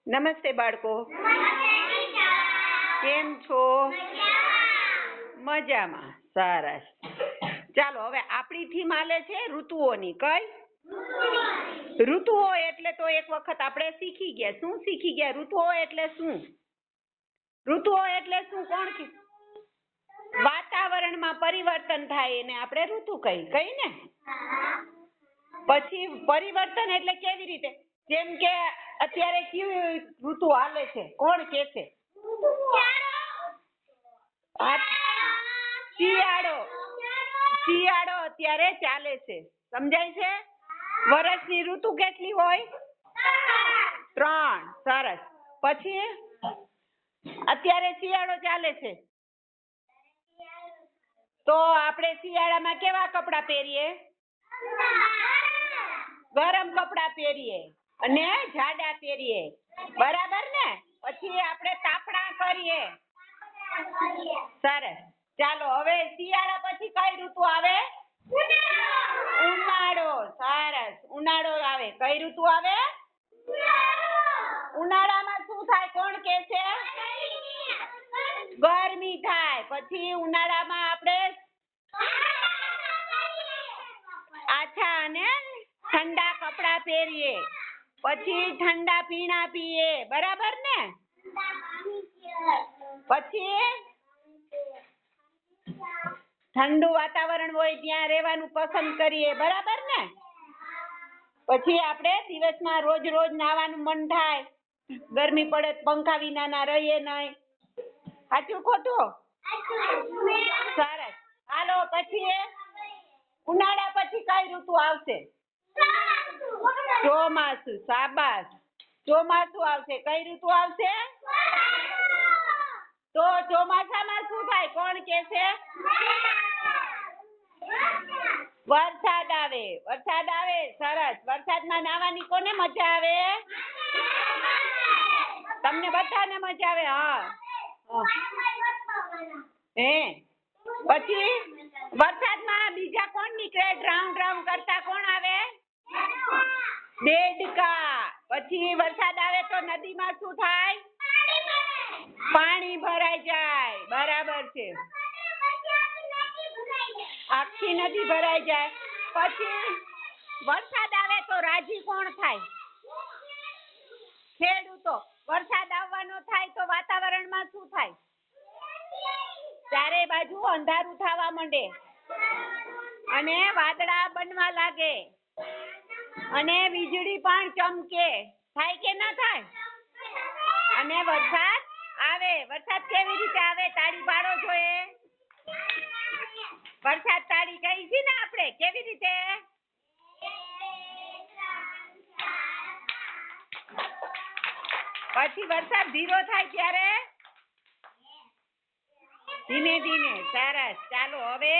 નમસ્તે બાળકો, કેમ છો? મજામાં. સરસ. ચાલો હવે આપણી થીમ આલે છે ઋતુઓની. કઈ ઋતુઓ એટલે તો એક વખત આપણે શીખી ગયા. શું શીખી ગયા? ઋતુઓ એટલે શું? ઋતુઓ એટલે શું? કોણ કે વાતાવરણમાં પરિવર્તન થાય એને આપણે ઋતુ કઈ ને. પછી પરિવર્તન એટલે કેવી રીતે? જેમ કે અત્યારે કેવી ઋતુ હાલે છે? કોણ કે છે? શિયાળો અત્યારે ચાલે છે. સમજાય છે? વર્ષની ઋતુ કેટલી હોય? 3. સરસ. પછી અત્યારે શિયાળો ચાલે છે તો આપણે શિયાળામાં કેવા કપડાં પહેરીએ? ગરમ કપડાં પહેરીએ અને જાડા પહેરીએ. બરાબર ને? પછી આપણે તાપણા કરીએ. સરસ. ચાલો હવે શિયાળા પછી કઈ ઋતુ આવે? ઉનાળો. સરસ. ઉનાળો આવે. કઈ ઋતુ આવે? ઉનાળામાં શું થાય? કોણ કે છે? ગરમી થાય. પછી ઉનાળામાં આપણે આછા અને ઠંડા કપડા પહેરીએ. પછી ઠંડા પીણા પીએ. બરાબર ને? પછી ઠંડુ વાતાવરણ હોય ત્યાં રહેવાનું પસંદ કરીએ. બરાબર ને? પછી આપણે દિવસમાં રોજ નાવાનું મન થાય. ગરમી પડે પંખા વિના ના રહીએ નહીં. સાચું ખોટું? સરસ. હાલો પછી ઉનાળા પછી કઈ ઋતુ આવશે? ચોમાસું. શાબાશ. ચોમાસું આવશે. કઈ ઋતુ આવશે? તો ચોમાસામાં શું થાય? કોણ કે છે? વરસાદ આવે. વરસાદ આવે. સરસ. વરસાદમાં નાહવાની કોને મજા આવે? તમને બધાને મજા આવે. હા. પછી વરસાદમાં બીજા કોણ નીકળે? ડ્રાઉં કરતા કોણ આવે? દેડકા. પછી વરસાદ આવે તો નદીમાં શું થાય? પાણી ભરાઈ જાય. બરાબર છે. આખી નદી ભરાઈ જાય. પછી વરસાદ આવે તો રાજી કોણ થાય? ખેડૂતો. વરસાદ આવવાનો થાય તો વાતાવરણમાં શું થાય? ચારે બાજુ અંધારું થવા માંડે અને વાદળા બનવા લાગે અને વીજળી પણ ચમકે. થાય કે ના થાય? અને વરસાદ આવે. વરસાદ કેવી રીતે આવે? તાળી પાડો જોઈએ. વરસાદ તાળી કહી છે ને આપણે. કેવી રીતે? પછી વરસાદ ધીરો થાય ત્યારે ધીમે ધીમે. સરસ. ચાલો હવે